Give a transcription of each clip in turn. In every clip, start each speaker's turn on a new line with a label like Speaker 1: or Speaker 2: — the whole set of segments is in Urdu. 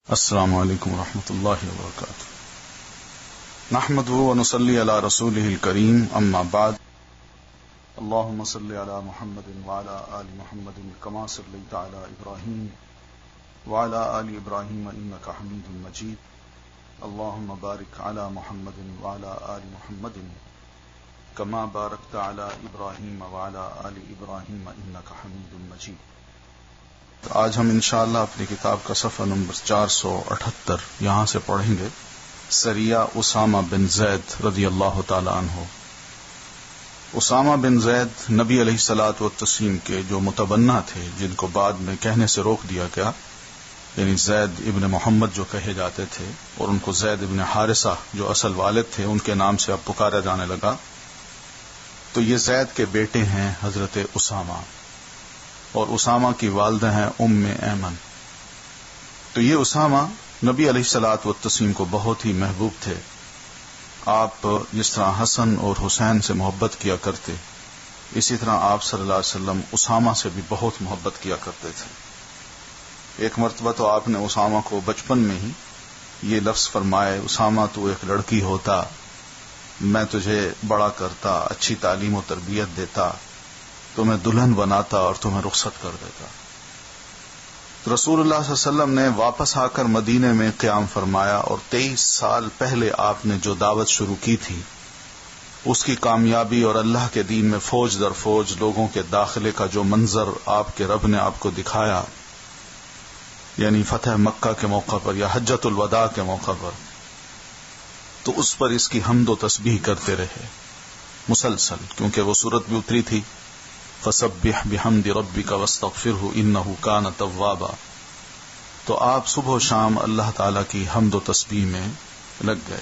Speaker 1: السلام علیکم ورحمۃ اللہ وبرکاتہ. نحمده ونصلي على رسوله الكريم اما بعد. اللهم صل على محمد وعلى آل محمد كما صليت على ابراهيم وعلى آل ابراهيم انك حميد مجيد. اللهم بارك على محمد وعلى آل محمد كما باركت على ابراهيم وعلى آل ابراهيم انك حميد مجيد. آج ہم انشاءاللہ اپنی کتاب کا صفحہ نمبر 478 یہاں سے پڑھیں گے. سریہ اسامہ بن زید رضی اللہ تعالی عنہ. اسامہ بن زید نبی علیہ الصلوۃ والتسلیم کے جو متبنہ تھے، جن کو بعد میں کہنے سے روک دیا گیا، یعنی زید ابن محمد جو کہے جاتے تھے، اور ان کو زید ابن حارثہ جو اصل والد تھے ان کے نام سے اب پکارا جانے لگا. تو یہ زید کے بیٹے ہیں حضرت اسامہ، اور اسامہ کی والدہ ہیں ام ایمن. تو یہ اسامہ نبی علیہ الصلوۃ والتسلیم کو بہت ہی محبوب تھے. آپ جس طرح حسن اور حسین سے محبت کیا کرتے، اسی طرح آپ صلی اللہ علیہ وسلم اسامہ سے بھی بہت محبت کیا کرتے تھے. ایک مرتبہ تو آپ نے اسامہ کو بچپن میں ہی یہ لفظ فرمائے، اسامہ تو ایک لڑکی ہوتا، میں تجھے بڑا کرتا، اچھی تعلیم و تربیت دیتا، تمہیں دلہن بناتا اور تمہیں رخصت کر دیتا. رسول اللہ صلی اللہ علیہ وسلم نے واپس آ کر مدینے میں قیام فرمایا، اور 23 سال پہلے آپ نے جو دعوت شروع کی تھی اس کی کامیابی اور اللہ کے دین میں فوج در فوج لوگوں کے داخلے کا جو منظر آپ کے رب نے آپ کو دکھایا، یعنی فتح مکہ کے موقع پر یا حجۃ الوداع کے موقع پر، تو اس پر اس کی حمد و تسبیح کرتے رہے مسلسل، کیونکہ وہ صورت بھی اتری تھی فسبح بحمد ربک واستغفرہ انہ کان توابا. تو آپ صبح و شام اللہ تعالی کی حمد و تسبیح میں لگ گئے.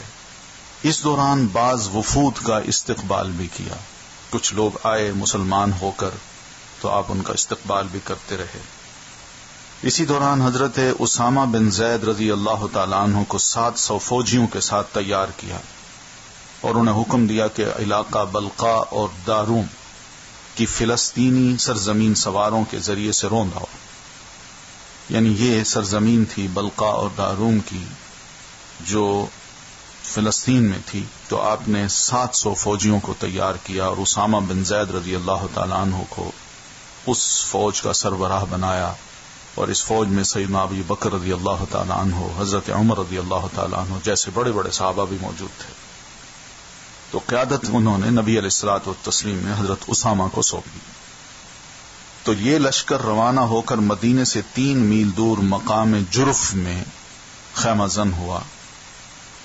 Speaker 1: اس دوران بعض وفود کا استقبال بھی کیا، کچھ لوگ آئے مسلمان ہو کر، تو آپ ان کا استقبال بھی کرتے رہے. اسی دوران حضرت اسامہ بن زید رضی اللہ تعالی عنہ کو 700 فوجیوں کے ساتھ تیار کیا، اور انہیں حکم دیا کہ علاقہ بلقاء اور داروم کی فلسطینی سرزمین سواروں کے ذریعے سے روند آؤ. یعنی یہ سرزمین تھی بلقاء اور داروم کی جو فلسطین میں تھی. تو آپ نے 700 فوجیوں کو تیار کیا، اور اسامہ بن زید رضی اللہ تعالی عنہ کو اس فوج کا سربراہ بنایا. اور اس فوج میں سیدنا ابو بکر رضی اللہ تعالی عنہ، حضرت عمر رضی اللہ تعالی عنہ جیسے بڑے بڑے صحابہ بھی موجود تھے. تو قیادت انہوں نے نبی علیہ الصلوۃ والتسلیم میں حضرت اسامہ کو سونپ دی. تو یہ لشکر روانہ ہو کر مدینے سے 3 میل دور مقام جرف میں خیمہ زن ہوا.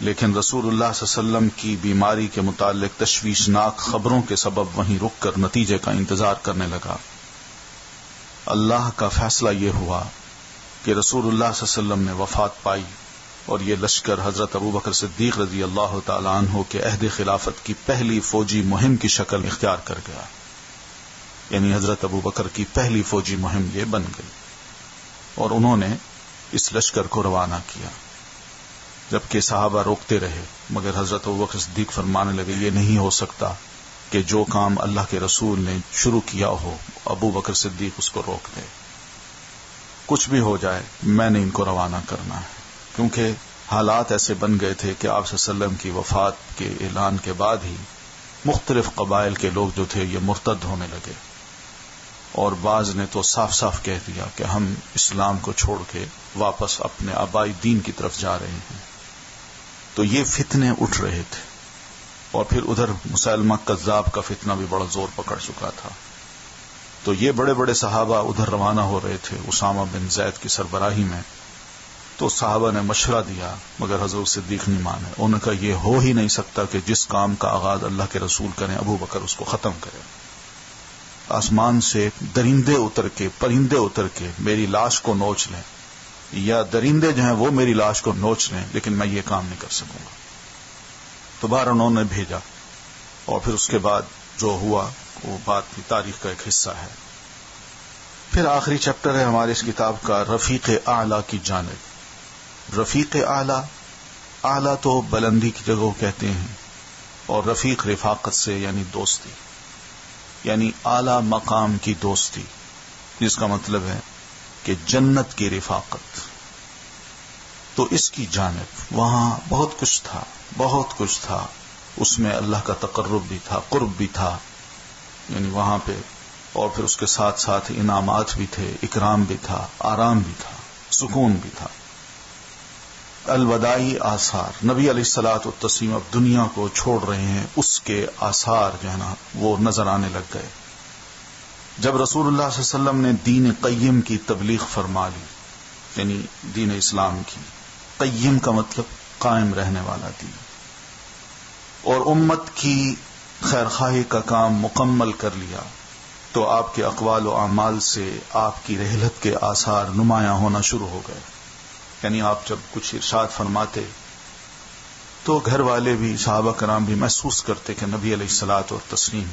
Speaker 1: لیکن رسول اللہ صلی اللہ علیہ وسلم کی بیماری کے متعلق تشویشناک خبروں کے سبب وہیں رک کر نتیجے کا انتظار کرنے لگا. اللہ کا فیصلہ یہ ہوا کہ رسول اللہ صلی اللہ علیہ وسلم نے وفات پائی، اور یہ لشکر حضرت ابوبکر صدیق رضی اللہ تعالی عنہ کے عہد خلافت کی پہلی فوجی مہم کی شکل اختیار کر گیا. یعنی حضرت ابوبکر کی پہلی فوجی مہم یہ بن گئی، اور انہوں نے اس لشکر کو روانہ کیا. جبکہ صحابہ روکتے رہے، مگر حضرت ابوبکر صدیق فرمانے لگے یہ نہیں ہو سکتا کہ جو کام اللہ کے رسول نے شروع کیا ہو ابوبکر صدیق اس کو روک دے. کچھ بھی ہو جائے میں نے ان کو روانہ کرنا ہے. کیونکہ حالات ایسے بن گئے تھے کہ آپ صلی اللہ علیہ وسلم کی وفات کے اعلان کے بعد ہی مختلف قبائل کے لوگ جو تھے یہ مرتد ہونے لگے، اور بعض نے تو صاف صاف کہہ دیا کہ ہم اسلام کو چھوڑ کے واپس اپنے آبائی دین کی طرف جا رہے ہیں. تو یہ فتنے اٹھ رہے تھے، اور پھر ادھر مسیلمہ کذاب کا فتنہ بھی بڑا زور پکڑ چکا تھا. تو یہ بڑے بڑے صحابہ ادھر روانہ ہو رہے تھے اسامہ بن زید کی سربراہی میں. تو صحابہ نے مشورہ دیا، مگر حضرت صدیق نہیں مانے. انہوں نے کہا یہ ہو ہی نہیں سکتا کہ جس کام کا آغاز اللہ کے رسول کریں ابو بکر اس کو ختم کرے. آسمان سے درندے اتر کے، پرندے اتر کے میری لاش کو نوچ لیں، یا درندے جو ہیں وہ میری لاش کو نوچ لیں، لیکن میں یہ کام نہیں کر سکوں گا. تو باہر انہوں نے بھیجا، اور پھر اس کے بعد جو ہوا وہ بات کی تاریخ کا ایک حصہ ہے. پھر آخری چیپٹر ہے ہماری اس کتاب کا، رفیق اعلیٰ کی جانب. رفیق اعلیٰ، اعلیٰ تو بلندی کی جگہ کہتے ہیں، اور رفیق رفاقت سے یعنی دوستی، یعنی اعلیٰ مقام کی دوستی، جس کا مطلب ہے کہ جنت کی رفاقت. تو اس کی جانب وہاں بہت کچھ تھا، اس میں اللہ کا تقرب بھی تھا، قرب بھی تھا، یعنی وہاں پہ، اور پھر اس کے ساتھ ساتھ انعامات بھی تھے، اکرام بھی تھا، آرام بھی تھا، سکون بھی تھا۔ الوداعی آثار، نبی علیہ الصلوۃ والتسلیم اب دنیا کو چھوڑ رہے ہیں، اس کے آثار جو ہے نا وہ نظر آنے لگ گئے۔ جب رسول اللہ صلی اللہ علیہ وسلم نے دین قیم کی تبلیغ فرما لی، یعنی دین اسلام کی، قیم کا مطلب قائم رہنے والا دین، اور امت کی خیرخواہی کا کام مکمل کر لیا، تو آپ کے اقوال و اعمال سے آپ کی رحلت کے آثار نمایاں ہونا شروع ہو گئے۔ یعنی آپ جب کچھ ارشاد فرماتے تو گھر والے بھی، صحابہ کرام بھی محسوس کرتے کہ نبی علیہ الصلوۃ والتسلیم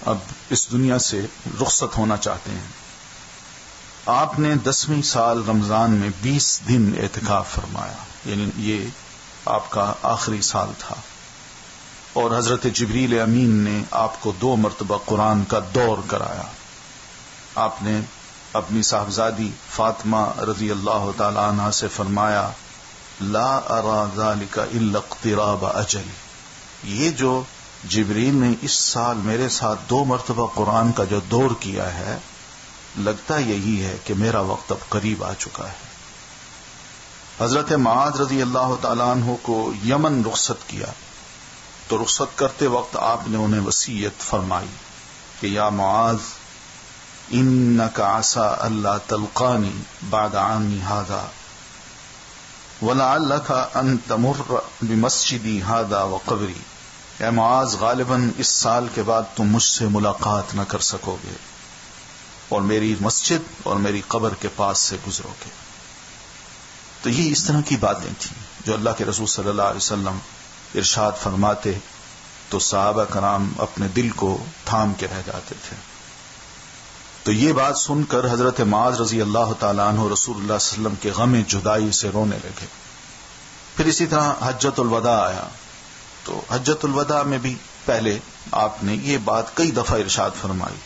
Speaker 1: اب اس دنیا سے رخصت ہونا چاہتے ہیں۔ آپ نے 10ویں سال رمضان میں 20 دن اعتکاف فرمایا، یعنی یہ آپ کا آخری سال تھا، اور حضرت جبریل امین نے آپ کو 2 مرتبہ قرآن کا دور کرایا۔ آپ نے اپنی صاحبزادی فاطمہ رضی اللہ تعالی عنہا سے فرمایا، لا ارى ذلك الا اقتراب اجلی، یہ جو جبریل نے اس سال میرے ساتھ 2 مرتبہ قرآن کا جو دور کیا ہے، لگتا یہی ہے کہ میرا وقت اب قریب آ چکا ہے۔ حضرت معاذ رضی اللہ تعالی عنہ کو یمن رخصت کیا، تو رخصت کرتے وقت آپ نے انہیں وصیت فرمائی کہ یا معاذ انک عسى الا تلقانی بعد عامی هذا ولعلک ان تمر بمسجدی هذا وقبری، اے معاذ غالباً اس سال کے بعد تم مجھ سے ملاقات نہ کر سکو گے، اور میری مسجد اور میری قبر کے پاس سے گزرو گے۔ تو یہ اس طرح کی باتیں تھیں جو اللہ کے رسول صلی اللہ علیہ وسلم ارشاد فرماتے تو صحابہ کرام اپنے دل کو تھام کے رہ جاتے تھے۔ تو یہ بات سن کر حضرت معاذ رضی اللہ تعالیٰ عنہ رسول اللہ صلی اللہ علیہ وسلم کے غم جدائی سے رونے لگے۔ پھر اسی طرح حجۃ الوداع آیا، تو حجۃ الوداع میں بھی پہلے آپ نے یہ بات کئی دفعہ ارشاد فرمائی،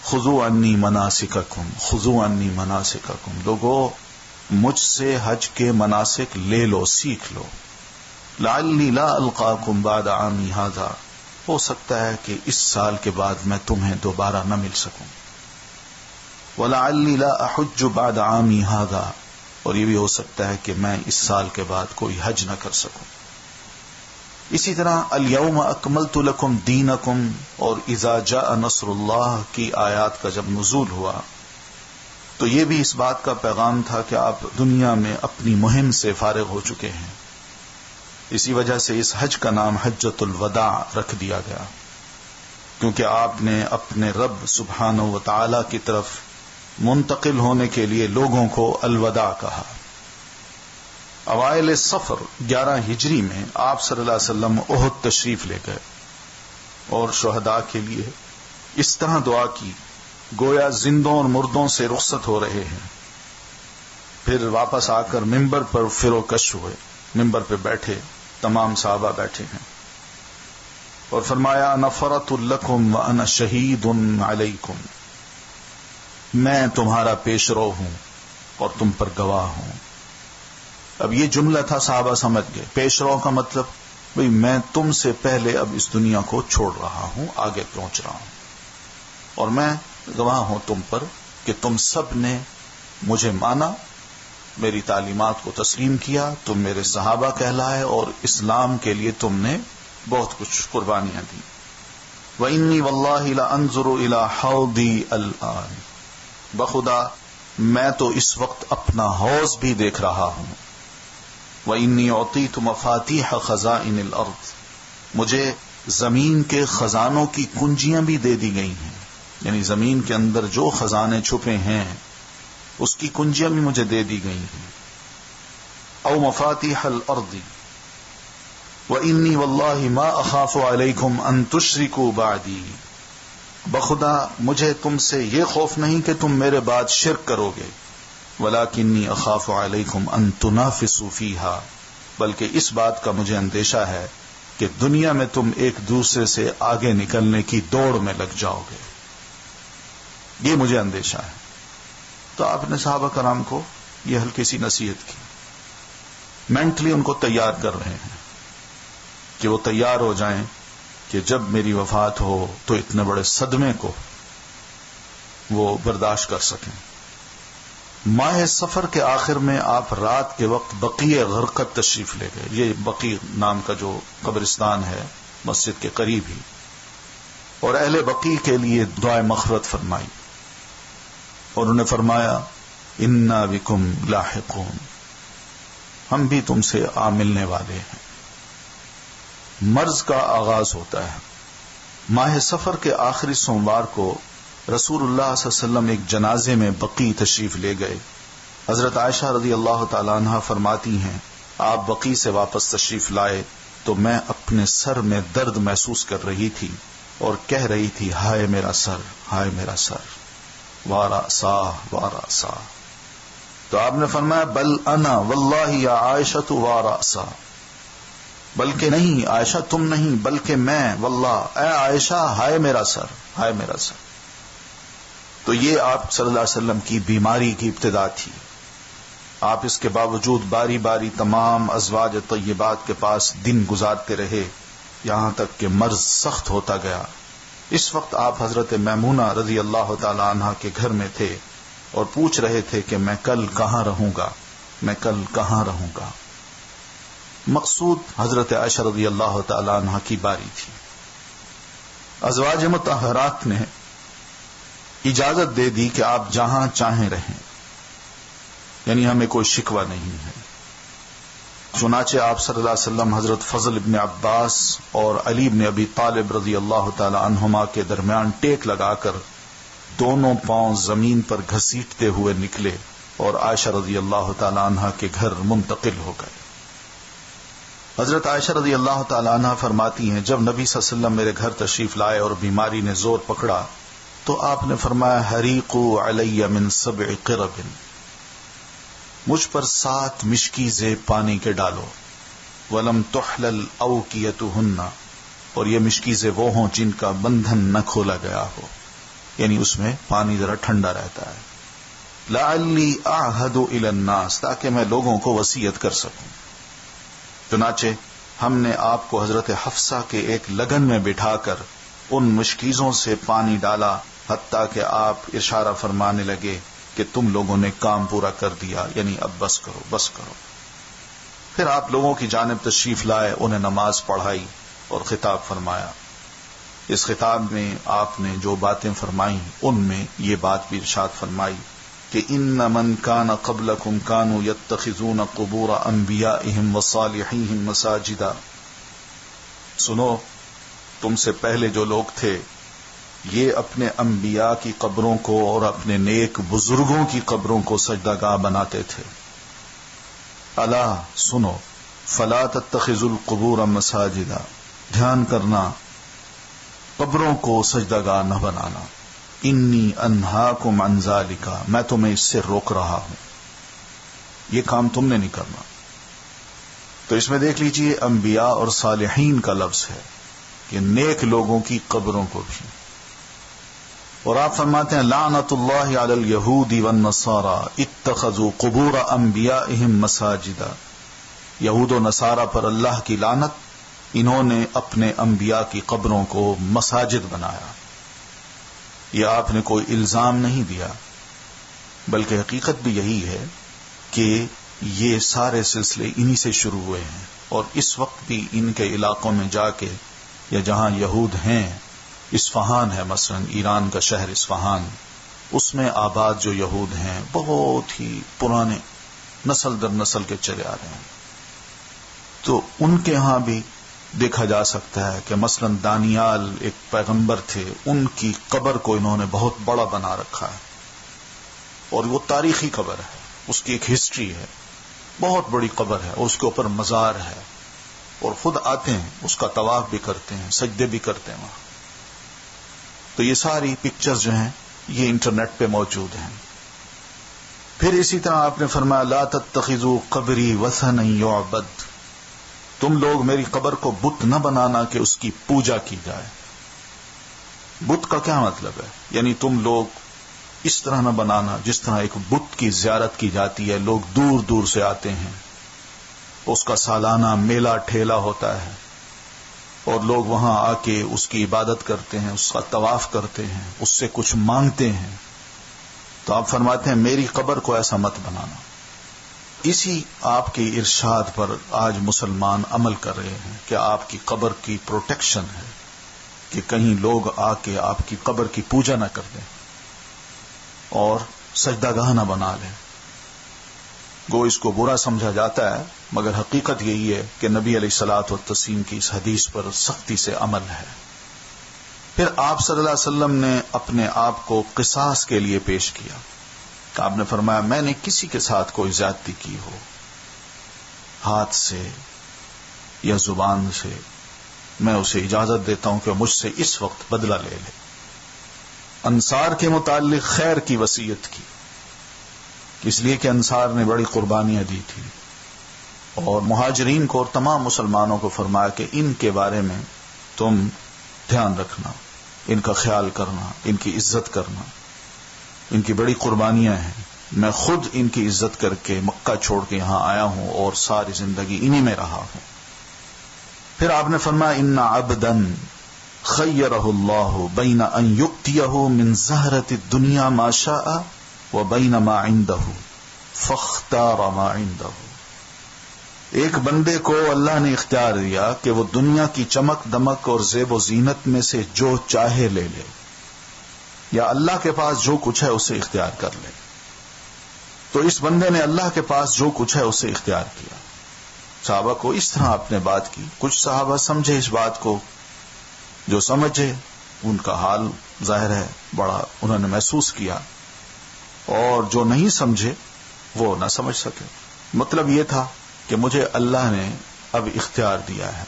Speaker 1: خذوا عنی مناسککم، خذوا عنی مناسککم، لوگو مجھ سے حج کے مناسک لے لو، سیکھ لو، لعلی لا القاکم بعد عامی ھذا، ہو سکتا ہے کہ اس سال کے بعد میں تمہیں دوبارہ نہ مل سکوں، وَلَعَلِّي لَا أَحُجُّ بَعْدَ عَامِي هَذَا، اور یہ بھی ہو سکتا ہے کہ میں اس سال کے بعد کوئی حج نہ کر سکوں۔ اسی طرح اليوم اکملت لکم دینکم اور اذا جاء نصر اللہ کی آیات کا جب نزول ہوا، تو یہ بھی اس بات کا پیغام تھا کہ آپ دنیا میں اپنی مہم سے فارغ ہو چکے ہیں۔ اسی وجہ سے اس حج کا نام حجۃ الوداع رکھ دیا گیا، کیونکہ آپ نے اپنے رب سبحانہ و تعالی کی طرف منتقل ہونے کے لیے لوگوں کو الوداع کہا۔ اوائل صفر 11 ہجری میں آپ صلی اللہ علیہ وسلم احد تشریف لے گئے، اور شہداء کے لیے اس طرح دعا کی گویا زندوں اور مردوں سے رخصت ہو رہے ہیں۔ پھر واپس آ کر ممبر پر فروکش ہوئے، ممبر پہ بیٹھے، تمام صحابہ بیٹھے ہیں، اور فرمایا انا فرط لکم وانا شہید علیکم، میں تمہارا پیش رو ہوں اور تم پر گواہ ہوں۔ اب یہ جملہ تھا، صحابہ سمجھ گئے، پیش رو کا مطلب بھئی میں تم سے پہلے اب اس دنیا کو چھوڑ رہا ہوں، آگے پہنچ رہا ہوں، اور میں گواہ ہوں تم پر کہ تم سب نے مجھے مانا، میری تعلیمات کو تسلیم کیا، تم میرے صحابہ کہلائے، اور اسلام کے لیے تم نے بہت کچھ قربانیاں دی۔ وَإِنِّي وَاللَّهِ لَأَنظُرُ إِلَى حَوْضِي الْآنِ، بخدا میں تو اس وقت اپنا حوض بھی دیکھ رہا ہوں۔ وَإِنِّي أُعْطِيتُ مَفَاتِيحَ خَزَائِنِ الْأَرْضِ، مجھے زمین کے خزانوں کی کنجیاں بھی دے دی گئی ہیں، یعنی زمین کے اندر جو خزانے چھپے ہیں اس کی کنجیاں بھی مجھے دے دی گئی ہیں۔ او مفاتیح الارض وانی واللہ ما اخاف علیکم ان تشرکوا بعدی، بخدا مجھے تم سے یہ خوف نہیں کہ تم میرے بعد شرک کرو گے، ولکنی اخاف علیکم ان تنافسوا فیہا، بلکہ اس بات کا مجھے اندیشہ ہے کہ دنیا میں تم ایک دوسرے سے آگے نکلنے کی دوڑ میں لگ جاؤ گے، یہ مجھے اندیشہ ہے۔ تو آپ نے صحابہ کرام کو یہ ہلکی سی نصیحت کی۔ مینٹلی ان کو تیار کر رہے ہیں کہ وہ تیار ہو جائیں کہ جب میری وفات ہو تو اتنے بڑے صدمے کو وہ برداشت کر سکیں. ماہ سفر کے آخر میں آپ رات کے وقت بقیع غرقد تشریف لے گئے. یہ بقیع نام کا جو قبرستان ہے مسجد کے قریب ہی، اور اہل بقیع کے لیے دعائے مغفرت فرمائی، اور انہیں فرمایا انا بکم لاحقون، ہم بھی تم سے آ ملنے والے ہیں. مرض کا آغاز ہوتا ہے. ماہ سفر کے آخری سوموار کو رسول اللہ صلی اللہ علیہ وسلم ایک جنازے میں بقیع تشریف لے گئے. حضرت عائشہ رضی اللہ تعالی عنہا فرماتی ہیں آپ بقیع سے واپس تشریف لائے تو میں اپنے سر میں درد محسوس کر رہی تھی اور کہہ رہی تھی ہائے میرا سر، ہائے میرا سر، واراسا واراسا. تو آپ نے فرمایا بل انا واللہ یا عائشہ واراسا، بلکہ نہیں عائشہ تم نہیں بلکہ میں، واللہ اے عائشہ ہائے میرا سر، ہائے میرا سر. تو یہ آپ صلی اللہ علیہ وسلم کی بیماری کی ابتدا تھی. آپ اس کے باوجود باری باری تمام ازواج طیبات کے پاس دن گزارتے رہے یہاں تک کہ مرض سخت ہوتا گیا. اس وقت آپ حضرت میمونہ رضی اللہ تعالی عنہا کے گھر میں تھے اور پوچھ رہے تھے کہ میں کل کہاں رہوں گا، میں کل کہاں رہوں گا. مقصود حضرت عائشہ رضی اللہ تعالی عنہا کی باری تھی. ازواج مطہرات نے اجازت دے دی کہ آپ جہاں چاہیں رہیں، یعنی ہمیں کوئی شکوہ نہیں ہے. چنانچہ آپ صلی اللہ علیہ وسلم حضرت فضل ابن عباس اور علی ابن ابی طالب رضی اللہ تعالی عنہما کے درمیان ٹیک لگا کر دونوں پاؤں زمین پر گھسیٹتے ہوئے نکلے اور عائشہ رضی اللہ تعالی عنہا کے گھر منتقل ہو گئے. حضرت عائشہ رضی اللہ تعالی عنہا فرماتی ہیں جب نبی صلی اللہ علیہ وسلم میرے گھر تشریف لائے اور بیماری نے زور پکڑا تو آپ نے فرمایا حریقوا علی من 7 قرب، مجھ پر 7 مشکیزیں پانی کے ڈالو. ولم تحلل اوکیتہن، اور یہ مشکیزیں وہ ہوں جن کا بندھن نہ کھولا گیا ہو، یعنی اس میں پانی ذرا ٹھنڈا رہتا ہے. لعلی اعہد الی الناس، تاکہ میں لوگوں کو وصیت کر سکوں. چنانچہ ہم نے آپ کو حضرت حفصہ کے ایک لگن میں بٹھا کر ان مشکیزوں سے پانی ڈالا حتیٰ کہ آپ اشارہ فرمانے لگے کہ تم لوگوں نے کام پورا کر دیا، یعنی اب بس کرو بس کرو. پھر آپ لوگوں کی جانب تشریف لائے، انہیں نماز پڑھائی اور خطاب فرمایا. اس خطاب میں آپ نے جو باتیں فرمائیں ان میں یہ بات بھی ارشاد فرمائی کہ ان من کان قبلکم کانوا یتخذون قبور انبیائہم وصالحیہم مساجدا. سنو، تم سے پہلے جو لوگ تھے یہ اپنے انبیاء کی قبروں کو اور اپنے نیک بزرگوں کی قبروں کو سجدہ گاہ بناتے تھے. الا سنو، فلا تتخذوا القبور مساجدا، دھیان کرنا، قبروں کو سجدہ گاہ نہ بنانا. انی انہاکم عن ذالک، میں تمہیں اس سے روک رہا ہوں، یہ کام تم نے نہیں کرنا. تو اس میں دیکھ لیجئے انبیاء اور صالحین کا لفظ ہے کہ نیک لوگوں کی قبروں کو بھی. اور آپ فرماتے ہیں لعنت اللہ علی الیہود والنصارى اتخذوا قبور انبیائہم مساجدا. یہود و نصارہ پر اللہ کی لعنت، انہوں نے اپنے انبیاء کی قبروں کو مساجد بنایا. یہ آپ نے کوئی الزام نہیں دیا، بلکہ حقیقت بھی یہی ہے کہ یہ سارے سلسلے انہی سے شروع ہوئے ہیں. اور اس وقت بھی ان کے علاقوں میں جا کے یا جہاں یہود ہیں، اصفہان ہے مثلا، ایران کا شہر اصفہان، اس میں آباد جو یہود ہیں بہت ہی پرانے، نسل در نسل کے چلے آ رہے ہیں. تو ان کے ہاں بھی دیکھا جا سکتا ہے کہ مثلا دانیال ایک پیغمبر تھے، ان کی قبر کو انہوں نے بہت بڑا بنا رکھا ہے، اور وہ تاریخی قبر ہے، اس کی ایک ہسٹری ہے، بہت بڑی قبر ہے، اور اس کے اوپر مزار ہے، اور خود آتے ہیں اس کا طواف بھی کرتے ہیں، سجدے بھی کرتے ہیں وہاں. تو یہ ساری پکچرز جو ہیں یہ انٹرنیٹ پہ موجود ہیں. پھر اسی طرح آپ نے فرمایا لا تتخذوا قبری وثنا یعبد، تم لوگ میری قبر کو بت نہ بنانا کہ اس کی پوجا کی جائے. بت کا کیا مطلب ہے؟ یعنی تم لوگ اس طرح نہ بنانا جس طرح ایک بت کی زیارت کی جاتی ہے، لوگ دور دور سے آتے ہیں اس کا سالانہ میلہ ٹھیلا ہوتا ہے اور لوگ وہاں آ کے اس کی عبادت کرتے ہیں، اس کا طواف کرتے ہیں، اس سے کچھ مانگتے ہیں، تو آپ فرماتے ہیں میری قبر کو ایسا مت بنانا۔ اسی آپ کے ارشاد پر آج مسلمان عمل کر رہے ہیں کہ آپ کی قبر کی پروٹیکشن ہے کہ کہیں لوگ آ کے آپ کی قبر کی پوجا نہ کر دیں اور سجدہ گاہ نہ بنا لیں۔ گو اس کو برا سمجھا جاتا ہے، مگر حقیقت یہی ہے کہ نبی علیہ الصلوۃ والتسلیم کی اس حدیث پر سختی سے عمل ہے۔ پھر آپ صلی اللہ علیہ وسلم نے اپنے آپ کو قصاص کے لیے پیش کیا۔ آپ نے فرمایا میں نے کسی کے ساتھ کوئی زیادتی کی ہو، ہاتھ سے یا زبان سے، میں اسے اجازت دیتا ہوں کہ مجھ سے اس وقت بدلہ لے لے۔ انصار کے متعلق خیر کی وصیت کی، اس لیے کہ انصار نے بڑی قربانیاں دی تھی، اور مہاجرین کو اور تمام مسلمانوں کو فرمایا کہ ان کے بارے میں تم دھیان رکھنا، ان کا خیال کرنا، ان کی عزت کرنا، ان کی بڑی قربانیاں ہیں، میں خود ان کی عزت کر کے مکہ چھوڑ کے یہاں آیا ہوں اور ساری زندگی انہی میں رہا ہوں۔ پھر آپ نے فرمایا ان عبدا خیرہ اللہ بین ان یؤتیہ من زہرۃ الدنیا ما شاء وبین ما عنده فاختار ما عنده۔ ایک بندے کو اللہ نے اختیار دیا کہ وہ دنیا کی چمک دمک اور زیب و زینت میں سے جو چاہے لے لے، یا اللہ کے پاس جو کچھ ہے اسے اختیار کر لے۔ تو اس بندے نے اللہ کے پاس جو کچھ ہے اسے اختیار کیا۔ صحابہ کو اس طرح آپ نے بات کی، کچھ صحابہ سمجھے اس بات کو، جو سمجھے ان کا حال ظاہر ہے بڑا انہوں نے محسوس کیا، اور جو نہیں سمجھے وہ نہ سمجھ سکے۔ مطلب یہ تھا کہ مجھے اللہ نے اب اختیار دیا ہے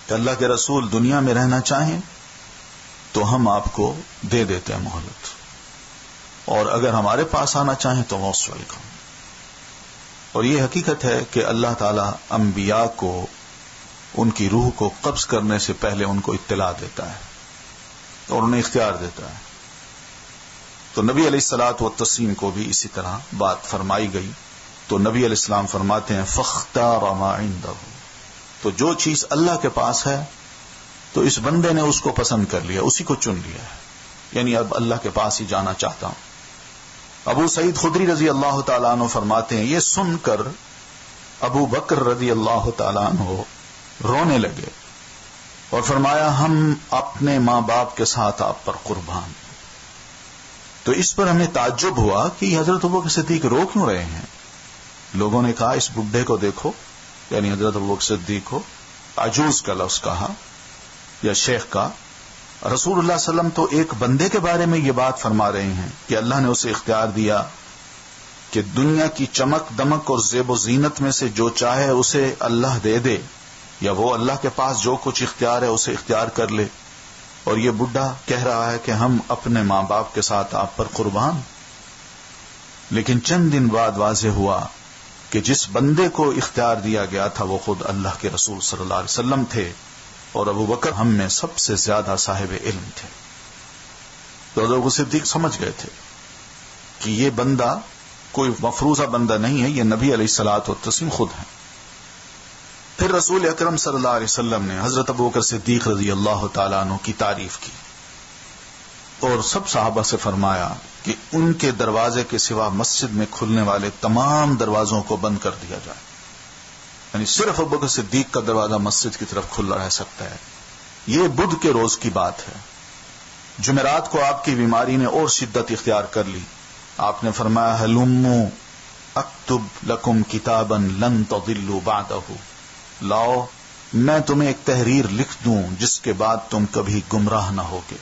Speaker 1: کہ اللہ کے رسول دنیا میں رہنا چاہیں تو ہم آپ کو دے دیتے ہیں مہلت، اور اگر ہمارے پاس آنا چاہیں تو موسٹ ویلکم۔ اور یہ حقیقت ہے کہ اللہ تعالی انبیاء کو ان کی روح کو قبض کرنے سے پہلے ان کو اطلاع دیتا ہے اور انہیں اختیار دیتا ہے۔ تو نبی علیہ الصلوۃ والتسلیم کو بھی اسی طرح بات فرمائی گئی، تو نبی علیہ السلام فرماتے ہیں فاختار ما عنده، تو جو چیز اللہ کے پاس ہے تو اس بندے نے اس کو پسند کر لیا، اسی کو چن لیا ہے، یعنی اب اللہ کے پاس ہی جانا چاہتا ہوں۔ ابو سعید خدری رضی اللہ تعالیٰ عنہ فرماتے ہیں یہ سن کر ابو بکر رضی اللہ تعالیٰ عنہ رونے لگے اور فرمایا ہم اپنے ماں باپ کے ساتھ آپ پر قربان۔ تو اس پر ہمیں تعجب ہوا کہ حضرت ابوبکر صدیق رو کیوں رہے ہیں؟ لوگوں نے کہا اس بڈھے کو دیکھو، یعنی حضرت ابوبکر صدیق کو، عجوز کا لفظ کہا یا شیخ کا، رسول اللہ صلی اللہ علیہ وسلم تو ایک بندے کے بارے میں یہ بات فرما رہے ہیں کہ اللہ نے اسے اختیار دیا کہ دنیا کی چمک دمک اور زیب و زینت میں سے جو چاہے اسے اللہ دے دے، یا وہ اللہ کے پاس جو کچھ اختیار ہے اسے اختیار کر لے، اور یہ بڈھا کہہ رہا ہے کہ ہم اپنے ماں باپ کے ساتھ آپ پر قربان۔ لیکن چند دن بعد واضح ہوا کہ جس بندے کو اختیار دیا گیا تھا وہ خود اللہ کے رسول صلی اللہ علیہ وسلم تھے، اور ابو بکر ہم میں سب سے زیادہ صاحب علم تھے۔ تو حضرت صدیق سمجھ گئے تھے کہ یہ بندہ کوئی مفروضہ بندہ نہیں ہے، یہ نبی علیہ الصلوۃ والتسلیم خود ہیں۔ پھر رسول اکرم صلی اللہ علیہ وسلم نے حضرت ابوبکر صدیق رضی اللہ تعالیٰ عنہ کی تعریف کی اور سب صحابہ سے فرمایا کہ ان کے دروازے کے سوا مسجد میں کھلنے والے تمام دروازوں کو بند کر دیا جائے، یعنی صرف ابوبکر صدیق کا دروازہ مسجد کی طرف کھلا رہ سکتا ہے۔ یہ بدھ کے روز کی بات ہے۔ جمعرات کو آپ کی بیماری نے اور شدت اختیار کر لی، آپ نے فرمایا ہلموا اکتب لکم کتابا لن تضلوا بعدہ، لاؤ میں تمہیں ایک تحریر لکھ دوں جس کے بعد تم کبھی گمراہ نہ ہوگے۔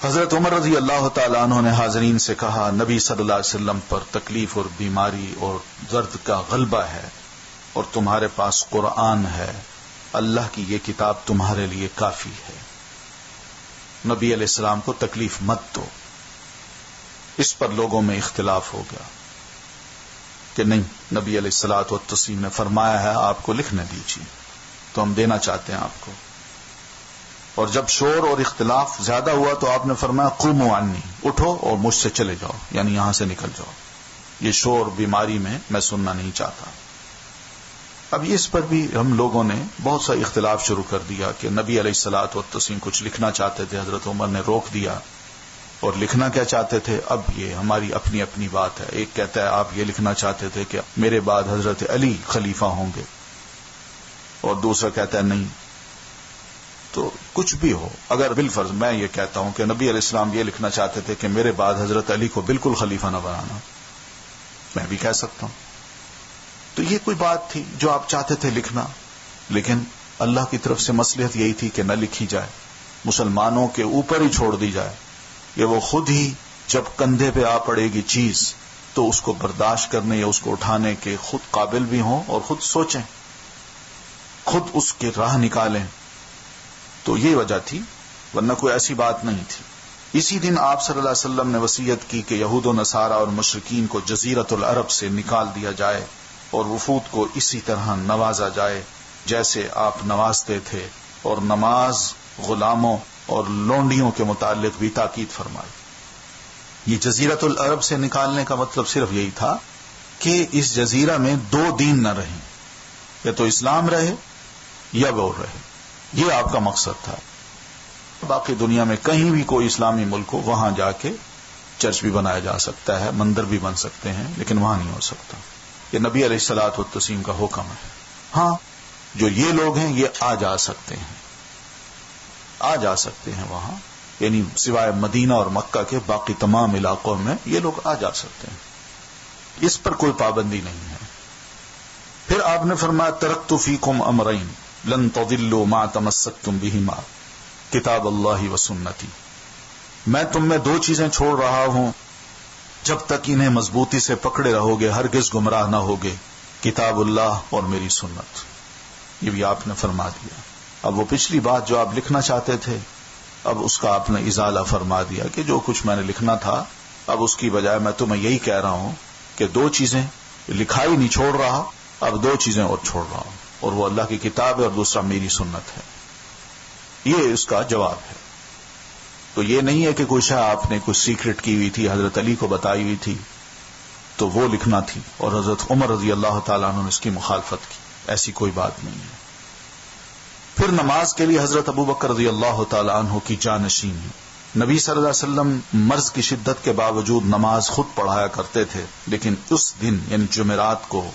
Speaker 1: حضرت عمر رضی اللہ تعالیٰ عنہ نے حاضرین سے کہا نبی صلی اللہ علیہ وسلم پر تکلیف اور بیماری اور درد کا غلبہ ہے اور تمہارے پاس قرآن ہے، اللہ کی یہ کتاب تمہارے لیے کافی ہے، نبی علیہ السلام کو تکلیف مت دو۔ اس پر لوگوں میں اختلاف ہو گیا کہ نہیں، نبی علیہ الصلوۃ والتسلیم نے فرمایا ہے آپ کو لکھنے دیجیے، تو ہم دینا چاہتے ہیں آپ کو۔ اور جب شور اور اختلاف زیادہ ہوا تو آپ نے فرمایا قوموا عنی، اٹھو اور مجھ سے چلے جاؤ، یعنی یہاں سے نکل جاؤ، یہ شور بیماری میں سننا نہیں چاہتا۔ اب اس پر بھی ہم لوگوں نے بہت سا اختلاف شروع کر دیا کہ نبی علیہ الصلوۃ والتسلیم کچھ لکھنا چاہتے تھے، حضرت عمر نے روک دیا، اور لکھنا کیا چاہتے تھے اب یہ ہماری اپنی اپنی بات ہے. ایک کہتا ہے آپ یہ لکھنا چاہتے تھے کہ میرے بعد حضرت علی خلیفہ ہوں گے، اور دوسرا کہتا ہے نہیں. تو کچھ بھی ہو، اگر بالفرض میں یہ کہتا ہوں کہ نبی علیہ السلام یہ لکھنا چاہتے تھے کہ میرے بعد حضرت علی کو بالکل خلیفہ نہ بنانا، میں بھی کہہ سکتا ہوں. تو یہ کوئی بات تھی جو آپ چاہتے تھے لکھنا، لیکن اللہ کی طرف سے مصلحت یہی تھی کہ نہ لکھی جائے، مسلمانوں کے اوپر ہی چھوڑ دی جائے کہ وہ خود ہی جب کندھے پہ آ پڑے گی چیز تو اس کو برداشت کرنے یا اس کو اٹھانے کے خود قابل بھی ہوں اور خود سوچیں، خود اس کے راہ نکالیں. تو یہ وجہ تھی، ورنہ کوئی ایسی بات نہیں تھی. اسی دن آپ صلی اللہ علیہ وسلم نے وصیت کی کہ یہود و نصارہ اور مشرکین کو جزیرۃ العرب سے نکال دیا جائے اور وفود کو اسی طرح نوازا جائے جیسے آپ نوازتے تھے، اور نماز، غلاموں اور لونڈیوں کے متعلق بھی تاکید فرمائی. یہ جزیرۃ العرب سے نکالنے کا مطلب صرف یہی تھا کہ اس جزیرہ میں دو دین نہ رہیں، یا تو اسلام رہے یا وہ رہے، یہ آپ کا مقصد تھا. باقی دنیا میں کہیں بھی کوئی اسلامی ملک ہو، وہاں جا کے چرچ بھی بنایا جا سکتا ہے، مندر بھی بن سکتے ہیں، لیکن وہاں نہیں ہو سکتا. یہ نبی علیہ الصلوۃ والتسلیم کا حکم ہے. ہاں جو یہ لوگ ہیں یہ آ جا سکتے ہیں، آ جا سکتے ہیں وہاں، یعنی سوائے مدینہ اور مکہ کے باقی تمام علاقوں میں یہ لوگ آ جا سکتے ہیں، اس پر کوئی پابندی نہیں ہے. پھر آپ نے فرمایا ترکت فیکم امرین لن تضلوا ما تمسکتم بہما کتاب اللہ و سنتی. میں تم میں دو چیزیں چھوڑ رہا ہوں، جب تک انہیں مضبوطی سے پکڑے رہو گے ہرگز گمراہ نہ ہوگے، کتاب اللہ اور میری سنت. یہ بھی آپ نے فرما دیا. اب وہ پچھلی بات جو آپ لکھنا چاہتے تھے، اب اس کا آپ نے ازالہ فرما دیا کہ جو کچھ میں نے لکھنا تھا، اب اس کی بجائے میں تمہیں یہی کہہ رہا ہوں کہ دو چیزیں لکھائی نہیں چھوڑ رہا، اب دو چیزیں اور چھوڑ رہا ہوں، اور وہ اللہ کی کتاب ہے اور دوسرا میری سنت ہے. یہ اس کا جواب ہے. تو یہ نہیں ہے کہ کوئی شاہ آپ نے کچھ سیکرٹ کی ہوئی تھی، حضرت علی کو بتائی ہوئی تھی تو وہ لکھنا تھی اور حضرت عمر رضی اللہ تعالیٰ عنہ نے اس کی مخالفت کی، ایسی کوئی بات نہیں ہے. پھر نماز کے لیے حضرت ابوبکر رضی اللہ تعالیٰ عنہ کی جانشینی. نبی صلی اللہ علیہ وسلم مرض کی شدت کے باوجود نماز خود پڑھایا کرتے تھے، لیکن اس دن یعنی جمعرات کو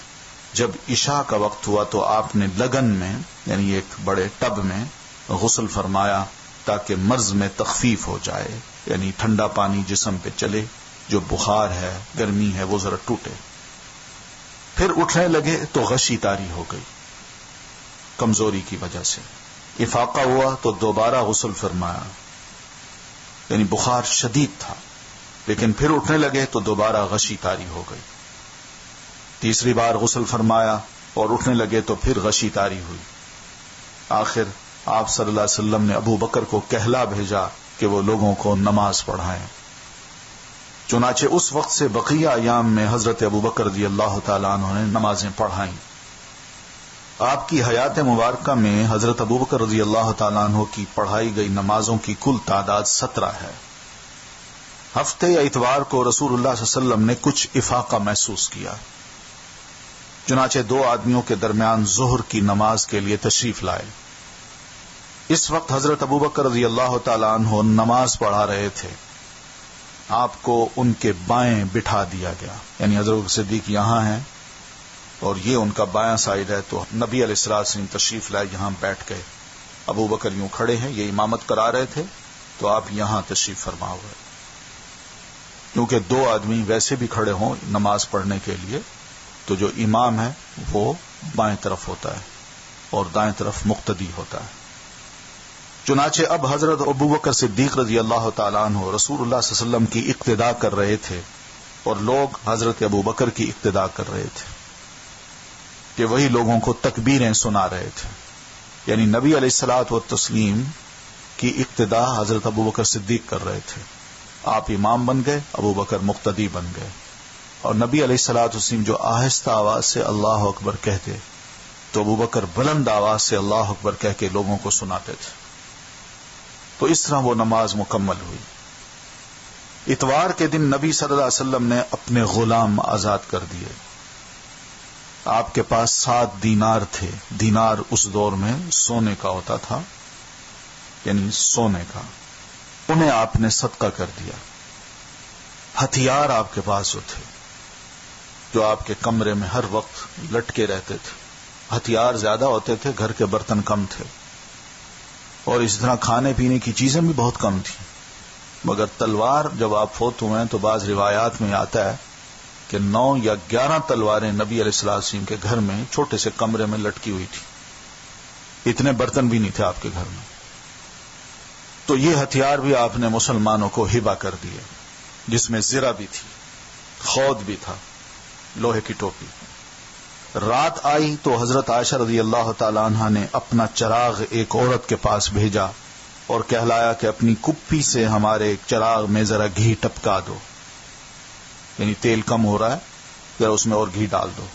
Speaker 1: جب عشاء کا وقت ہوا تو آپ نے لگن میں یعنی ایک بڑے ٹب میں غسل فرمایا تاکہ مرض میں تخفیف ہو جائے، یعنی ٹھنڈا پانی جسم پہ چلے، جو بخار ہے، گرمی ہے، وہ ذرا ٹوٹے. پھر اٹھنے لگے تو غشی طاری ہو گئی کمزوری کی وجہ سے. افاقہ ہوا تو دوبارہ غسل فرمایا، یعنی بخار شدید تھا، لیکن پھر اٹھنے لگے تو دوبارہ غشی طاری ہو گئی. تیسری بار غسل فرمایا اور اٹھنے لگے تو پھر غشی طاری ہوئی. آخر آپ صلی اللہ علیہ وسلم نے ابو بکر کو کہلا بھیجا کہ وہ لوگوں کو نماز پڑھائیں. چنانچہ اس وقت سے بقیہ ایام میں حضرت ابو بکر رضی اللہ تعالیٰ عنہ نے نمازیں پڑھائیں. آپ کی حیات مبارکہ میں حضرت ابو بکر رضی اللہ تعالیٰ عنہ کی پڑھائی گئی نمازوں کی کل تعداد 17 ہے. ہفتے یا اتوار کو رسول اللہ صلی اللہ علیہ وسلم نے کچھ افاقہ محسوس کیا، چنانچہ دو آدمیوں کے درمیان ظہر کی نماز کے لیے تشریف لائے. اس وقت حضرت ابو بکر رضی اللہ تعالیٰ عنہ نماز پڑھا رہے تھے. آپ کو ان کے بائیں بٹھا دیا گیا، یعنی حضرت صدیق یہاں ہیں اور یہ ان کا بایاں سائڈ ہے، تو نبی علیہ السلام تشریف لائے، یہاں بیٹھ گئے. ابو بکر یوں کھڑے ہیں، یہ امامت کرا رہے تھے، تو آپ یہاں تشریف فرما ہوئے. کیونکہ دو آدمی ویسے بھی کھڑے ہوں نماز پڑھنے کے لیے تو جو امام ہے وہ بائیں طرف ہوتا ہے اور دائیں طرف مقتدی ہوتا ہے. چنانچہ اب حضرت ابو بکر صدیق رضی اللہ تعالیٰ عنہ رسول اللہ صلی اللہ علیہ وسلم کی اقتداء کر رہے تھے اور لوگ حضرت ابو بکر کی اقتداء کر رہے تھے کہ وہی لوگوں کو تکبیریں سنا رہے تھے. یعنی نبی علیہ الصلوۃ والتسلیم کی اقتداء حضرت ابو بکر صدیق کر رہے تھے. آپ امام بن گئے، ابو بکر مقتدی بن گئے. اور نبی علیہ الصلوۃ والتسلیم جو آہستہ آواز سے اللہ اکبر کہتے تو ابو بکر بلند آواز سے اللہ اکبر کہہ کے لوگوں کو سناتے تھے. تو اس طرح وہ نماز مکمل ہوئی. اتوار کے دن نبی صلی اللہ علیہ وسلم نے اپنے غلام آزاد کر دیے. آپ کے پاس 7 دینار تھے. دینار اس دور میں سونے کا ہوتا تھا، یعنی سونے کا. انہیں آپ نے صدقہ کر دیا. ہتھیار آپ کے پاس جو تھے، جو آپ کے کمرے میں ہر وقت لٹکے رہتے تھے، ہتھیار زیادہ ہوتے تھے، گھر کے برتن کم تھے، اور اس طرح کھانے پینے کی چیزیں بھی بہت کم تھیں. مگر تلوار جب آپ فوت ہوئے ہیں تو بعض روایات میں آتا ہے کہ 9 یا 11 تلواریں نبی علیہ السلام کے گھر میں چھوٹے سے کمرے میں لٹکی ہوئی تھی. اتنے برتن بھی نہیں تھے آپ کے گھر میں. تو یہ ہتھیار بھی آپ نے مسلمانوں کو ہبہ کر دیے، جس میں زرہ بھی تھی، خود بھی تھا، لوہے کی ٹوپی. رات آئی تو حضرت عائشہ رضی اللہ تعالی عنہا نے اپنا چراغ ایک عورت کے پاس بھیجا اور کہلایا کہ اپنی کپی سے ہمارے چراغ میں ذرا گھی ٹپکا دو، یعنی تیل کم ہو رہا ہے، ذرا اس میں اور گھی ڈال دو.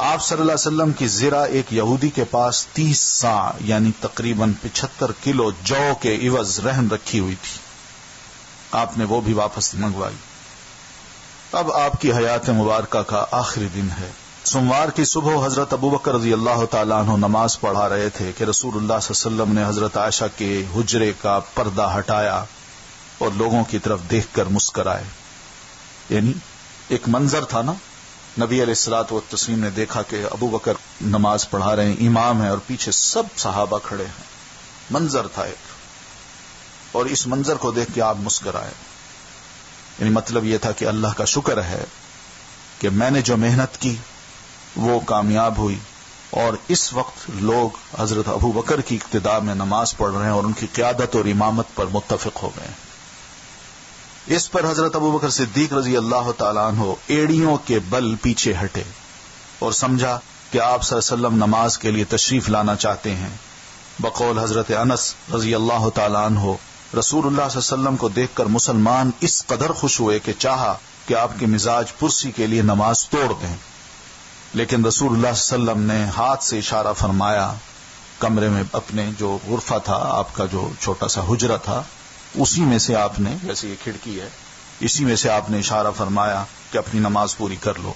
Speaker 1: آپ صلی اللہ علیہ وسلم کی زرہ ایک یہودی کے پاس 30 صاع یعنی تقریباً 75 کلو جو کے عوض رہن رکھی ہوئی تھی. آپ نے وہ بھی واپس منگوائی. اب آپ کی حیات مبارکہ کا آخری دن ہے. سوموار کی صبح حضرت ابوبکر رضی اللہ تعالیٰ عنہ نماز پڑھا رہے تھے کہ رسول اللہ صلی اللہ علیہ وسلم نے حضرت عائشہ کے حجرے کا پردہ ہٹایا اور لوگوں کی طرف دیکھ کر مسکرائے. یعنی ایک منظر تھا نا، نبی علیہ الصلوۃ والتسلیم نے دیکھا کہ ابوبکر نماز پڑھا رہے ہیں، امام ہے، اور پیچھے سب صحابہ کھڑے ہیں. منظر تھا ایک، اور اس منظر کو دیکھ کے آپ مسکرائے. یعنی مطلب یہ تھا کہ اللہ کا شکر ہے کہ میں نے جو محنت کی وہ کامیاب ہوئی، اور اس وقت لوگ حضرت ابوبکر کی اقتداء میں نماز پڑھ رہے ہیں اور ان کی قیادت اور امامت پر متفق ہو گئے ہیں. اس پر حضرت ابوبکر صدیق رضی اللہ تعالیٰ عنہ ایڑیوں کے بل پیچھے ہٹے اور سمجھا کہ آپ صلی اللہ علیہ وسلم نماز کے لیے تشریف لانا چاہتے ہیں. بقول حضرت انس رضی اللہ تعالیٰ عنہ، رسول اللہ صلی اللہ علیہ وسلم کو دیکھ کر مسلمان اس قدر خوش ہوئے کہ چاہا کہ آپ کے مزاج پرسی کے لیے نماز توڑ دیں، لیکن رسول اللہ صلی اللہ علیہ وسلم نے ہاتھ سے اشارہ فرمایا. کمرے میں اپنے جو غرفہ تھا، آپ کا جو چھوٹا سا حجرہ تھا، اسی میں سے آپ نے، جیسے یہ کھڑکی ہے، اسی میں سے آپ نے اشارہ فرمایا کہ اپنی نماز پوری کر لو.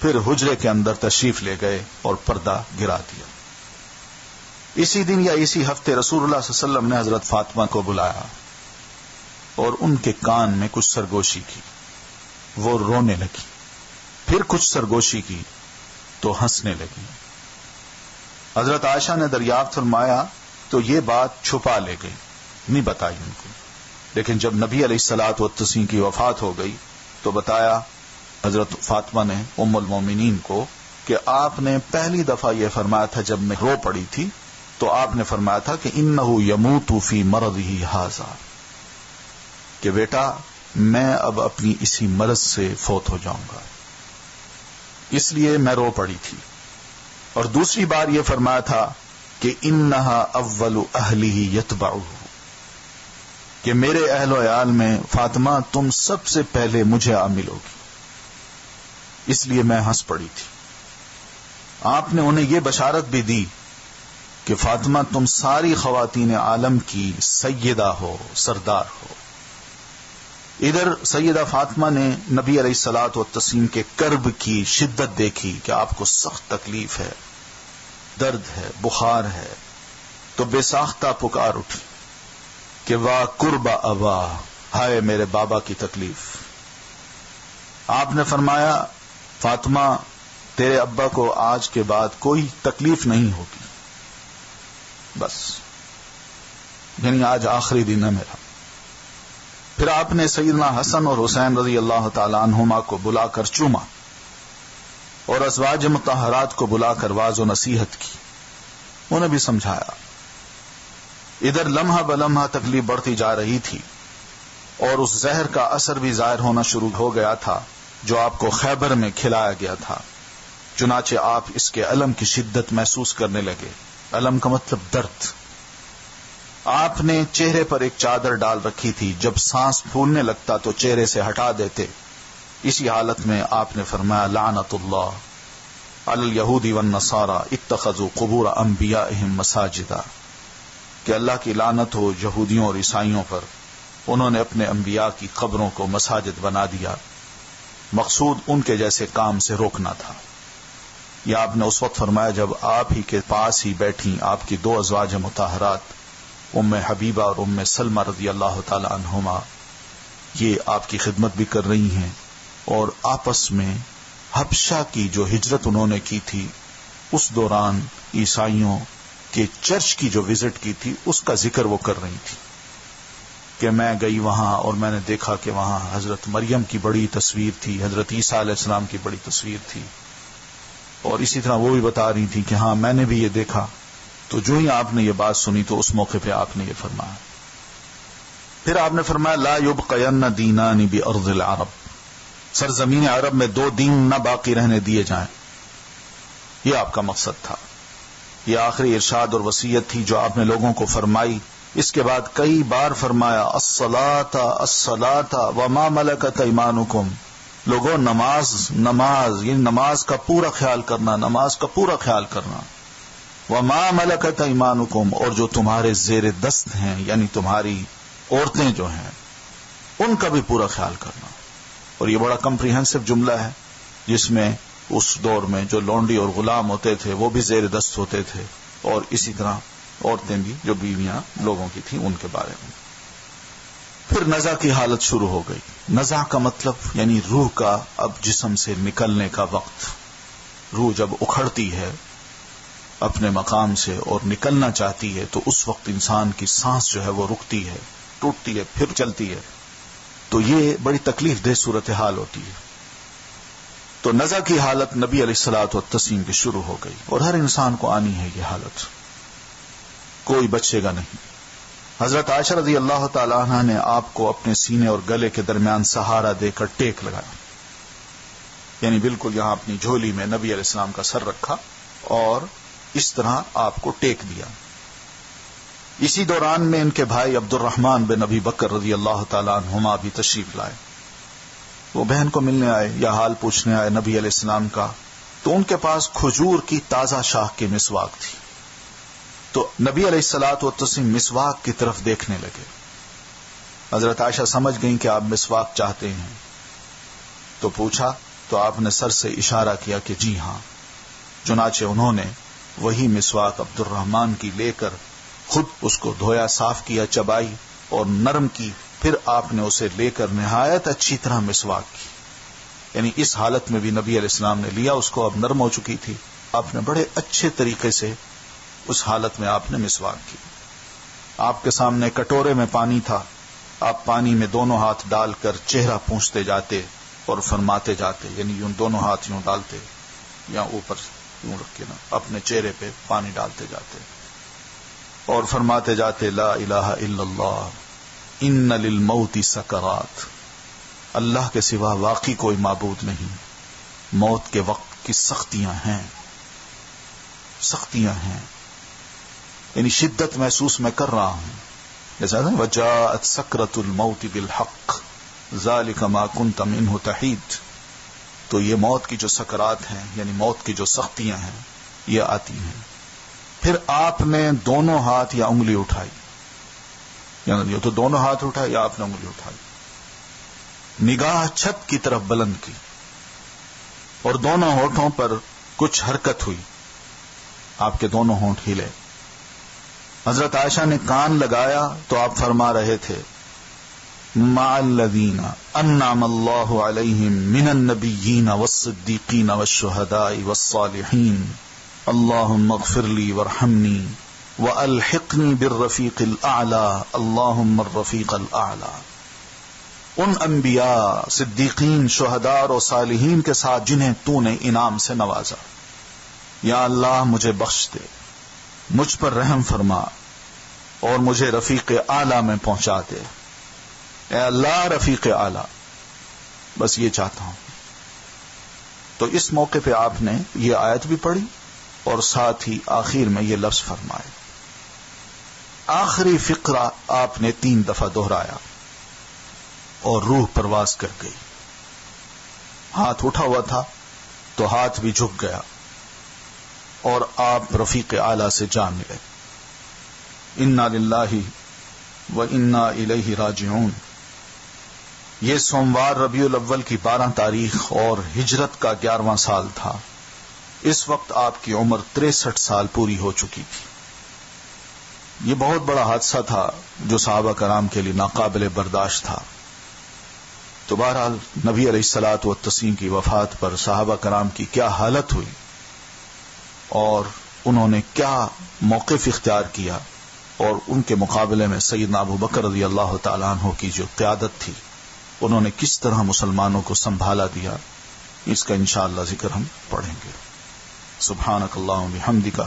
Speaker 1: پھر حجرے کے اندر تشریف لے گئے اور پردہ گرا دیا. اسی دن یا اسی ہفتے رسول اللہ صلی اللہ علیہ وسلم نے حضرت فاطمہ کو بلایا اور ان کے کان میں کچھ سرگوشی کی. وہ رونے لگی. پھر کچھ سرگوشی کی تو ہنسنے لگی. حضرت عائشہ نے دریافت فرمایا تو یہ بات چھپا لے گئی، نہیں بتائی ان کو. لیکن جب نبی علیہ الصلوۃ والتسلیم کی وفات ہو گئی تو بتایا حضرت فاطمہ نے ام المومنین کو کہ آپ نے پہلی دفعہ یہ فرمایا تھا جب میں رو پڑی تھی، تو آپ نے فرمایا تھا کہ انہ یموت فی مرضہ ھذا، کہ بیٹا میں اب اپنی اسی مرض سے فوت ہو جاؤں گا، اس لیے میں رو پڑی تھی. اور دوسری بار یہ فرمایا تھا کہ انہا اول اہلہ یتبعہ، کہ میرے اہل و عیال میں فاطمہ تم سب سے پہلے مجھے ملو گی. اس لیے میں ہنس پڑی تھی. آپ نے انہیں یہ بشارت بھی دی کہ فاطمہ تم ساری خواتین عالم کی سیدہ ہو، سردار ہو. ادھر سیدہ فاطمہ نے نبی علیہ الصلوۃ والتسلیم کے کرب کی شدت دیکھی کہ آپ کو سخت تکلیف ہے، درد ہے، بخار ہے، تو بے ساختہ پکار اٹھی کہ واہ قرب ابا، ہائے میرے بابا کی تکلیف. آپ نے فرمایا فاطمہ تیرے ابا کو آج کے بعد کوئی تکلیف نہیں ہوگی، بس، یعنی آج آخری دن ہے میرا. پھر آپ نے سیدنا حسن اور حسین رضی اللہ تعالی عنہما کو بلا کر چوما اور ازواج مطہرات کو بلا کر واعظ و نصیحت کی، انہیں بھی سمجھایا. ادھر لمحہ بلمحہ تکلیف بڑھتی جا رہی تھی اور اس زہر کا اثر بھی ظاہر ہونا شروع ہو گیا تھا جو آپ کو خیبر میں کھلایا گیا تھا. چنانچہ آپ اس کے الم کی شدت محسوس کرنے لگے. الم کا مطلب درد. آپ نے چہرے پر ایک چادر ڈال رکھی تھی، جب سانس پھولنے لگتا تو چہرے سے ہٹا دیتے. اسی حالت میں آپ نے فرمایا لعنت اللہ علی الیہود والنصارى اتخذوا قبور انبیائہم مساجدا، کہ اللہ کی لعنت ہو یہودیوں اور عیسائیوں پر، انہوں نے اپنے انبیاء کی قبروں کو مساجد بنا دیا. مقصود ان کے جیسے کام سے روکنا تھا. یہ آپ نے اس وقت فرمایا جب آپ ہی کے پاس ہی بیٹھی آپ کی 2 ازواج مطہرات ام حبیبہ اور ام سلمہ رضی اللہ تعالی عنہما یہ آپ کی خدمت بھی کر رہی ہیں، اور آپس میں حبشہ کی جو ہجرت انہوں نے کی تھی اس دوران عیسائیوں کے چرچ کی جو وزٹ کی تھی اس کا ذکر وہ کر رہی تھی کہ میں گئی وہاں اور میں نے دیکھا کہ وہاں حضرت مریم کی بڑی تصویر تھی، حضرت عیسیٰ علیہ السلام کی بڑی تصویر تھی، اور اسی طرح وہ بھی بتا رہی تھی کہ ہاں میں نے بھی یہ دیکھا. تو جو ہی آپ نے یہ بات سنی تو اس موقع پہ آپ نے یہ فرمایا. پھر آپ نے فرمایا لا یبقین دینان بارض العرب، سرزمین عرب میں 2 دین نہ باقی رہنے دیے جائیں. یہ آپ کا مقصد تھا. یہ آخری ارشاد اور وصیت تھی جو آپ نے لوگوں کو فرمائی. اس کے بعد کئی بار فرمایا الصلاۃ الصلاۃ وما ملکت ایمانکم، لوگوں نماز نماز، یہ نماز کا پورا خیال کرنا، نماز کا پورا خیال کرنا. وما ملکت ایمانکم، اور جو تمہارے زیر دست ہیں یعنی تمہاری عورتیں جو ہیں ان کا بھی پورا خیال کرنا. اور یہ بڑا کمپریہنسو جملہ ہے جس میں اس دور میں جو لونڈی اور غلام ہوتے تھے وہ بھی زیر دست ہوتے تھے، اور اسی طرح عورتیں بھی جو بیویاں لوگوں کی تھیں ان کے بارے میں. پھر نزع کی حالت شروع ہو گئی. نزع کا مطلب یعنی روح کا اب جسم سے نکلنے کا وقت. روح جب اکھڑتی ہے اپنے مقام سے اور نکلنا چاہتی ہے تو اس وقت انسان کی سانس جو ہے وہ رکتی ہے، ٹوٹتی ہے، پھر چلتی ہے. تو یہ بڑی تکلیف دہ صورتحال ہوتی ہے. تو نزع کی حالت نبی علیہ الصلوۃ والتسلیم کی شروع ہو گئی، اور ہر انسان کو آنی ہے یہ حالت، کوئی بچے گا نہیں. حضرت عائشہ رضی اللہ تعالی عنہا نے آپ کو اپنے سینے اور گلے کے درمیان سہارا دے کر ٹیک لگایا، یعنی بالکل یہاں اپنی جھولی میں نبی علیہ السلام کا سر رکھا اور اس طرح آپ کو ٹیک دیا. اسی دوران میں ان کے بھائی عبد الرحمن بن ابی بکر رضی اللہ تعالی عنہما بھی تشریف لائے. وہ بہن کو ملنے آئے یا حال پوچھنے آئے نبی علیہ السلام کا. تو ان کے پاس کھجور کی تازہ شاخ کی مسواک تھی. تو نبی علیہ الصلوۃ والتسلیم مسواک کی طرف دیکھنے لگے. حضرت عائشہ سمجھ گئیں کہ آپ مسواک چاہتے ہیں تو پوچھا، تو آپ نے سر سے اشارہ کیا کہ جی ہاں. چنانچہ انہوں نے وہی مسواک عبد الرحمن کی لے کر خود اس کو دھویا، صاف کیا، چبائی اور نرم کی. پھر آپ نے اسے لے کر نہایت اچھی طرح مسواک کی. یعنی اس حالت میں بھی نبی علیہ السلام نے لیا، اس کو اب نرم ہو چکی تھی. آپ نے بڑے اچھے طریقے سے اس حالت میں آپ نے مسواک کی. آپ کے سامنے کٹورے میں پانی تھا. آپ پانی میں دونوں ہاتھ ڈال کر چہرہ پونچھتے جاتے اور فرماتے جاتے، یعنی یوں دونوں ہاتھ یوں ڈالتے یا اوپر یوں رکھ کے نا اپنے چہرے پہ پانی ڈالتے جاتے اور فرماتے جاتے لا الہ الا اللہ ان للموت سکرات، اللہ کے سوا واقعی کوئی معبود نہیں، موت کے وقت کی سختیاں ہیں، سختیاں ہیں، یعنی شدت محسوس میں کر رہا ہوں. جیسا وجاءت سکرۃ الموت بالحق ذلک ما کنت منہ تحید. تو یہ موت کی جو سکرات ہیں یعنی موت کی جو سختیاں ہیں یہ آتی ہیں. پھر آپ نے دونوں ہاتھ یا انگلی اٹھائی، یعنی تو دونوں ہاتھ اٹھائے یا آپ نے انگلی اٹھائی، نگاہ چھت کی طرف بلند کی اور دونوں ہونٹوں پر کچھ حرکت ہوئی. آپ کے دونوں ہونٹ ہلے. حضرت عائشہ نے کان لگایا تو آپ فرما رہے تھے مع الذین انعم اللہ علیہم من النبیین والصدیقین والشہداء والصالحین اللہم اغفر لی وارحمنی والحقنی بالرفیق الاعلی اللہم الرفیق الاعلی. ان انبیاء، صدیقین، شہداء اور صالحین کے ساتھ جنہیں تو نے انعام سے نوازا. یا اللہ مجھے بخش دے، مجھ پر رحم فرما اور مجھے رفیق اعلی میں پہنچا دے. اے اللہ رفیق اعلی، بس یہ چاہتا ہوں. تو اس موقع پہ آپ نے یہ آیت بھی پڑھی اور ساتھ ہی آخر میں یہ لفظ فرمائے. آخری فقرہ آپ نے 3 دفعہ دہرایا اور روح پرواز کر گئی. ہاتھ اٹھا ہوا تھا تو ہاتھ بھی جھک گیا اور آپ رفیق اعلی سے جا ملے. انا للہ و انا الیہ راجعون. یہ سوموار ربیع الاول کی 12 تاریخ اور ہجرت کا 11واں سال تھا۔ اس وقت آپ کی عمر 63 سال پوری ہو چکی تھی۔ یہ بہت بڑا حادثہ تھا جو صحابہ کرام کے لیے ناقابل برداشت تھا۔ تو بہرحال نبی علیہ الصلوۃ والتسلیم کی وفات پر صحابہ کرام کی کیا حالت ہوئی اور انہوں نے کیا موقف اختیار کیا، اور ان کے مقابلے میں سیدنا ابو بکر رضی اللہ تعالیٰ عنہ کی جو قیادت تھی، انہوں نے کس طرح مسلمانوں کو سنبھالا دیا، اس کا انشاءاللہ ذکر ہم پڑھیں گے۔ سبحانک اللہم بحمدک،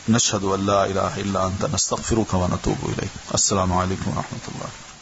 Speaker 1: نشہد ان لا الہ الا انت، نستغفرک ونتوب الیک۔ السلام علیکم ورحمۃ اللہ۔